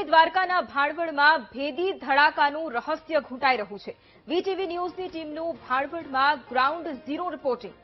દ્વારકાના ભાણવડમાં ભેદી ધડાકાનું રહસ્ય ઘૂંટાઈ રહ્યું છે। વીટીવી ન્યૂઝની ટીમનું ભાણવડમાં ગ્રાઉન્ડ ઝીરો રિપોર્ટિંગ।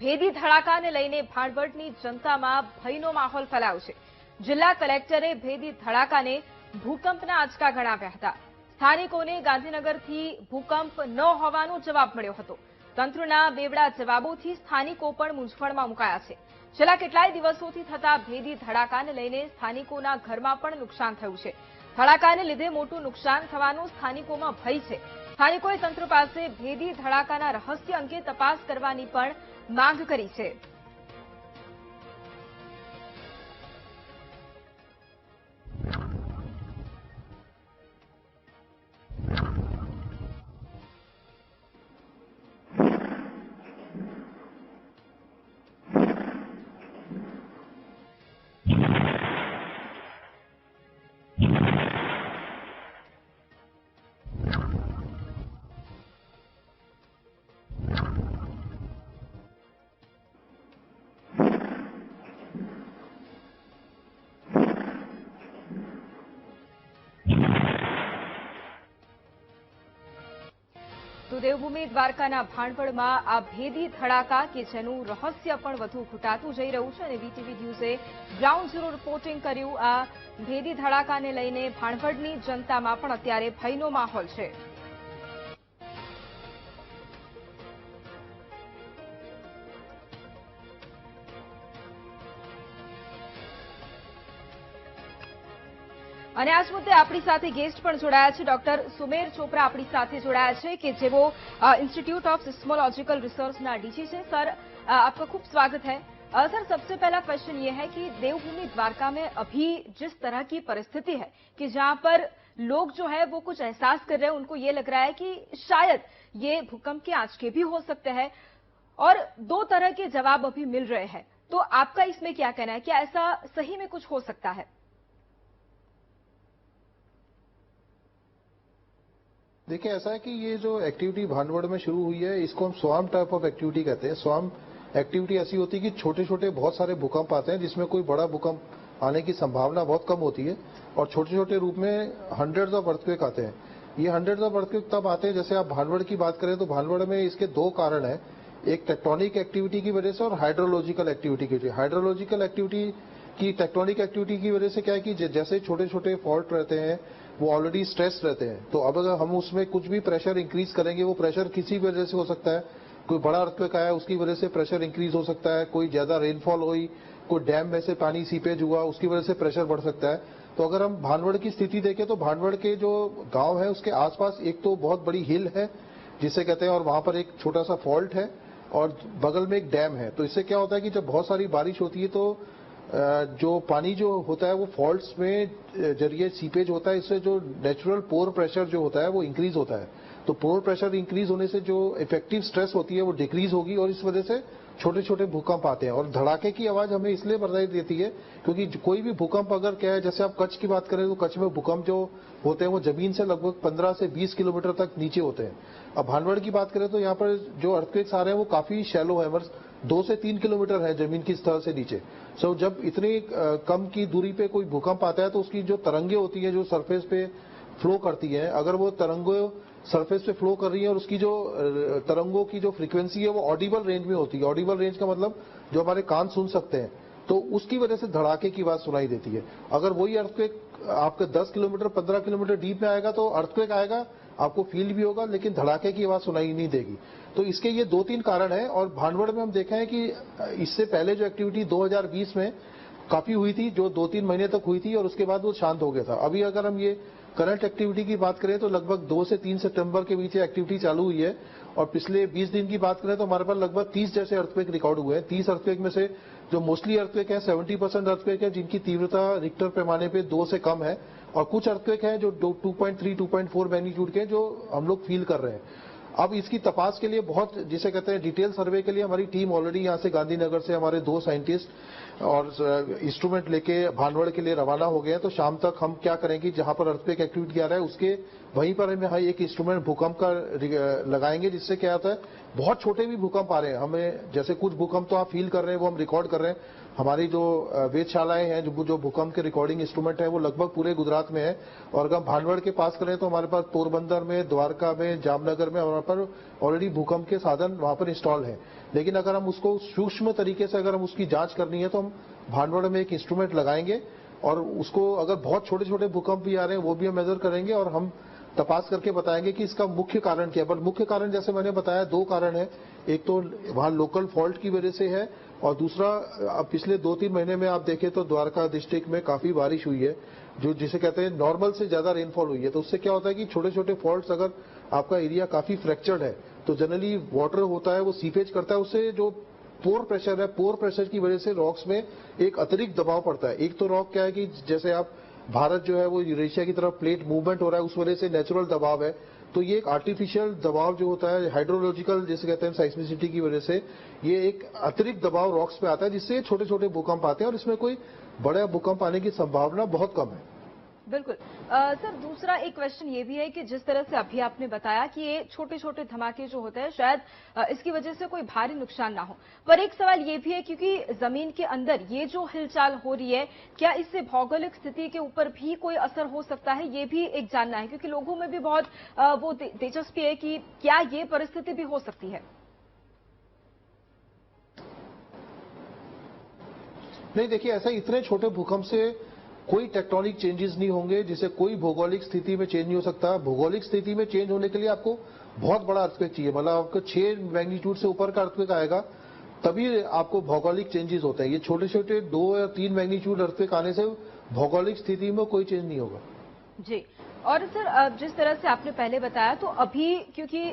ભેદી ધડાકાને લઈને ભાણવડની જનતામાં ભયનો માહોલ ફેલાયો છે। જિલ્લા કલેક્ટરે ભેદી ધડાકાને ભૂકંપના આંચકા ગણાવ્યા હતા। સ્થાનિકોને ગાંધીનગરથી ભૂકંપ ન હોવાનો જવાબ મળ્યો હતો। તંત્રના બેવડા જવાબોથી સ્થાનિકો પણ મૂંઝવણમાં મુકાયા છે। છેલ્લા કેટલાય દિવસોથી થતા ભેદી ધડાકાને લઈને સ્થાનિકોના ઘરમાં પણ નુકસાન થયું છે। ધડાકાને લીધે મોટું નુકસાન થવાનો સ્થાનિકોમાં ભય છે। સ્થાનિકોએ તંત્ર પાસે ભેદી ધડાકાના રહસ્ય અંગે તપાસ કરવાની પણ માંગ કરી છે। તો દેવભૂમિ દ્વારકાના ભાણવડમાં આ ભેદી ધડાકા કે જેનું રહસ્ય પણ વધુ ઘૂંટાતું જઈ રહ્યું છે અને વીટીવી ન્યૂઝે ગ્રાઉન્ડ ઝીરો રિપોર્ટિંગ કર્યું। આ ભેદી ધડાકાને લઈને ભાણવડની જનતામાં પણ અત્યારે ભયનો માહોલ છે। અને આ જ મુદ્દે આપણી સાથે गेस्ट પણ જોડાયા છે। ડોક્ટર સુમેર ચોપરા આપણી સાથે જોડાયા છે કે જેઓ इंस्टीट्यूट ऑफ सिस्मोलॉजिकल रिसर्चના डीजी છે। सर, आपका खूब स्वागत है। सर, सबसे पहला क्वेश्चन ये है कि देवभूमि द्वारका में अभी जिस तरह की परिस्थिति है कि जहां पर लोग जो है वो कुछ एहसास कर रहे हैं, उनको ये लग रहा है कि शायद ये भूकंप के आंचके भी हो सकते हैं और दो तरह के जवाब अभी मिल रहे हैं, तो आपका इसमें क्या कहना है? क्या ऐसा सही में कुछ हो सकता है? देखिए, ऐसा है कि ये जो एक्टिविटी भानवड़ में शुरू हुई है इसको हम स्वाम टाइप ऑफ एक्टिविटी कहते हैं। स्वाम एक्टिविटी ऐसी होती है कि छोटे छोटे बहुत सारे भूकंप आते हैं जिसमें कोई बड़ा भूकंप आने की संभावना बहुत कम होती है और छोटे छोटे रूप में हंड्रेड्स ऑफ अर्थक्वेक आते हैं। ये हंड्रेड्स ऑफ अर्थक्वेक तब आते हैं, जैसे आप भानवड़ की बात करें तो भानवड़ में इसके दो कारण है, एक टेक्टोनिक एक्टिविटी की वजह से और हाइड्रोलॉजिकल एक्टिविटी की वजह। हाइड्रोलॉजिकल एक्टिविटी की टेक्टोनिक एक्टिविटी की वजह से क्या है कि जैसे छोटे छोटे फॉल्ट रहते हैं वो ऑलरेडी स्ट्रेस रहते हैं, तो अब अगर हम उसमें कुछ भी प्रेशर इंक्रीज करेंगे, वो प्रेशर किसी वजह से हो सकता है, कोई बड़ा अर्थक्वेक आया उसकी वजह से प्रेशर इंक्रीज हो सकता है, कोई ज्यादा रेनफॉल हुई, कोई डैम में से पानी सीपेज हुआ उसकी वजह से प्रेशर बढ़ सकता है। तो अगर हम भानवड़ की स्थिति देखें तो भानवड़ के जो गांव है उसके आसपास एक तो बहुत बड़ी हिल है जिसे कहते हैं और वहां पर एक छोटा सा फॉल्ट है और बगल में एक डैम है। तो इससे क्या होता है कि जब बहुत सारी बारिश होती है तो जो पानी जो होता है वो फॉल्ट्स में जरिए सीपेज होता है, इससे जो नेचुरल पोर प्रेशर जो होता है वो इंक्रीज होता है। तो पोर प्रेशर इंक्रीज होने से जो इफेक्टिव स्ट्रेस होती है वो डिक्रीज होगी और इस वजह से छोटे छोटे भूकंप आते हैं। और धड़ाके की आवाज हमें इसलिए बताई देती है क्योंकि कोई भी भूकंप अगर क्या है, जैसे आप कच्छ की बात करें तो कच्छ में भूकंप जो होते हैं वो जमीन से लगभग 15 से 20 किलोमीटर तक नीचे होते हैं। अब भानवड़ की बात करें तो यहाँ पर जो अर्थक्वेक्स आ रहे हैं वो काफी शैलो है, 2 से 3 किलोमीटर है जमीन की स्तर से नीचे। सो जब इतनी कम की दूरी पे कोई भूकंप आता है तो उसकी जो तरंगे होती है जो सरफेस पे फ्लो करती है, अगर वो तरंगों सरफेस पे फ्लो कर रही है और उसकी जो तरंगों की जो फ्रीक्वेंसी है वो ऑडिबल रेंज में होती है। ऑडिबल रेंज का मतलब जो हमारे कान सुन सकते हैं, तो उसकी वजह से धड़ाके की आवाज सुनाई देती है। अगर वही अर्थक्वेक आपके 10 किलोमीटर 15 किलोमीटर डीप में आएगा तो अर्थक्वेक आएगा, आपको फील भी होगा, लेकिन धड़ाके की आवाज सुनाई नहीं देगी। तो इसके ये 2-3 कारण है। और भानवड़ में हम देखे हैं कि इससे पहले जो एक्टिविटी 2020 में काफी हुई थी, जो 2-3 महीने तक हुई थी और उसके बाद वो शांत हो गया था। अभी अगर हम ये करंट एक्टिविटी की बात करें तो लगभग 2 से 3 सितंबर के बीच एक्टिविटी चालू हुई है और पिछले 20 दिन की बात करें तो हमारे पास लगभग 30 जैसे अर्थक्वेक रिकॉर्ड हुए हैं। 30 अर्थक्वेक में से जो मोस्टली अर्थक्वेक है 70% अर्थक्वेक है जिनकी तीव्रता रिक्टर पैमाने पे 2 से कम है और कुछ अर्थक्वेक है जो 2.3 2.4 मैग्नीट्यूड के जो हम लोग फील कर रहे हैं। अब इसकी तपास के लिए बहुत जिसे कहते हैं डिटेल सर्वे के लिए हमारी टीम ऑलरेडी यहाँ से गांधीनगर से हमारे 2 साइंटिस्ट और इंस्ट्रूमेंट लेके भानवड़ के लिए रवाना हो गए हैं। तो शाम तक हम क्या करेंगे, जहां पर अर्थक्वेक एक्टिविटी आ रहा है उसके वहीं पर हमें एक इंस्ट्रूमेंट भूकंप का लगाएंगे, जिससे क्या होता है बहुत छोटे भी भूकंप आ रहे हैं हमें, जैसे कुछ भूकंप तो आप फील कर रहे हैं वो हम रिकॉर्ड कर रहे हैं, हमारी जो वेधशालाएं हैं, जो भूकंप के रिकॉर्डिंग इंस्ट्रूमेंट है, वो लगभग पूरे गुजरात में है। और अगर हम भानवड़ के पास करें तो हमारे पास पोरबंदर में, द्वारका में, जामनगर में हमारे पर ऑलरेडी भूकंप के साधन वहां पर इंस्टॉल है। लेकिन अगर हम उसको सूक्ष्म तरीके से अगर हम उसकी जांच करनी है तो हम भानवड़ में एक इंस्ट्रूमेंट लगाएंगे और उसको अगर बहुत छोटे छोटे भूकंप भी आ रहे हैं वो भी हम मेजर करेंगे और हम तपास करके बताएंगे कि इसका मुख्य कारण क्या है। पर मुख्य कारण जैसे मैंने बताया 2 कारण है। एक तो वहां लोकल फॉल्ट की वजह से है और दूसरा अब पिछले 2-3 महीने में आप देखें तो द्वारका डिस्ट्रिक्ट में काफी बारिश हुई है, जो जिसे कहते हैं नॉर्मल से ज्यादा रेनफॉल हुई है। तो उससे क्या होता है कि छोटे छोटे फॉल्ट्स, अगर आपका एरिया काफी फ्रैक्चर्ड है तो जनरली वाटर होता है वो सीपेज करता है, उससे जो पोर प्रेशर है, पोर प्रेशर की वजह से रॉक्स में एक अतिरिक्त दबाव पड़ता है। एक तो रॉक क्या है कि जैसे आप भारत जो है वो यूरेशिया की तरफ प्लेट मूवमेंट हो रहा है, उस वजह से नेचुरल दबाव है। तो ये एक आर्टिफिशियल दबाव जो होता है हाइड्रोलॉजिकल जिसे कहते हैं साइस्मिसिटी की वजह से, ये एक अतिरिक्त दबाव रॉक्स पे आता है जिससे छोटे छोटे भूकंप आते हैं और इसमें कोई बड़ा भूकंप आने की संभावना बहुत कम है। बिल्कुल। सर, दूसरा एक क्वेश्चन ये भी है कि जिस तरह से अभी आपने बताया कि ये छोटे छोटे धमाके जो होते हैं शायद इसकी वजह से कोई भारी नुकसान ना हो, पर एक सवाल ये भी है क्योंकि जमीन के अंदर ये जो हिलचाल हो रही है, क्या इससे भौगोलिक स्थिति के ऊपर भी कोई असर हो सकता है, ये भी एक जानना है क्योंकि लोगों में भी बहुत वो दिलचस्पी है कि क्या ये परिस्थिति भी हो सकती है। नहीं, देखिए ऐसा इतने छोटे भूकंप से कोई टेक्टोनिक चेंजेस नहीं होंगे, जिसे कोई भौगोलिक स्थिति में चेंज नहीं हो सकता। भौगोलिक स्थिति में चेंज होने के लिए आपको बहुत बड़ा अर्थक्वेक चाहिए, मतलब आपको 6 मैग्नीट्यूड से ऊपर का अर्थक्वेक आएगा तभी आपको भौगोलिक चेंजेस होते हैं। ये छोटे छोटे 2 या 3 मैग्नीट्यूड अर्थक्वेक आने से भौगोलिक स्थिति में कोई चेंज नहीं होगा। जी, और सर जिस तरह से आपने पहले बताया तो अभी क्योंकि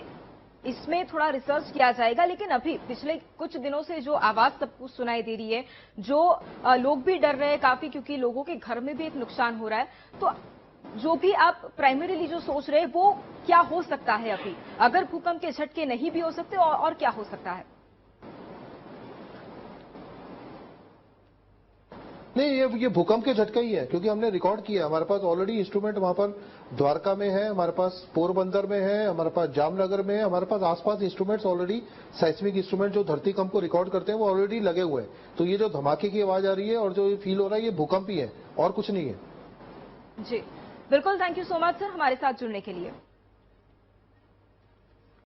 इसमें थोड़ा रिसर्च किया जाएगा, लेकिन अभी पिछले कुछ दिनों से जो आवाज सबको सुनाई दे रही है, जो लोग भी डर रहे हैं काफी क्योंकि लोगों के घर में भी एक नुकसान हो रहा है, तो जो भी आप प्राइमरीली जो सोच रहे हैं वो क्या हो सकता है अभी, अगर भूकंप के झटके नहीं भी हो सकते और क्या हो सकता है? नहीं, ये भूकंप के झटका ही है क्योंकि हमने रिकॉर्ड किया। हमारे पास ऑलरेडी इंस्ट्रूमेंट वहां पर द्वारका में है, हमारे पास पोरबंदर में है, हमारे पास जामनगर में है, हमारे पास आसपास इंस्ट्रूमेंट्स ऑलरेडी, साइस्मिक इंस्ट्रूमेंट जो धरतीकंप को रिकॉर्ड करते हैं वो ऑलरेडी लगे हुए हैं। तो ये जो धमाके की आवाज आ रही है और जो ये फील हो रहा है ये भूकंप ही है और कुछ नहीं है। जी बिल्कुल, thank you so much sir हमारे साथ जुड़ने के लिए।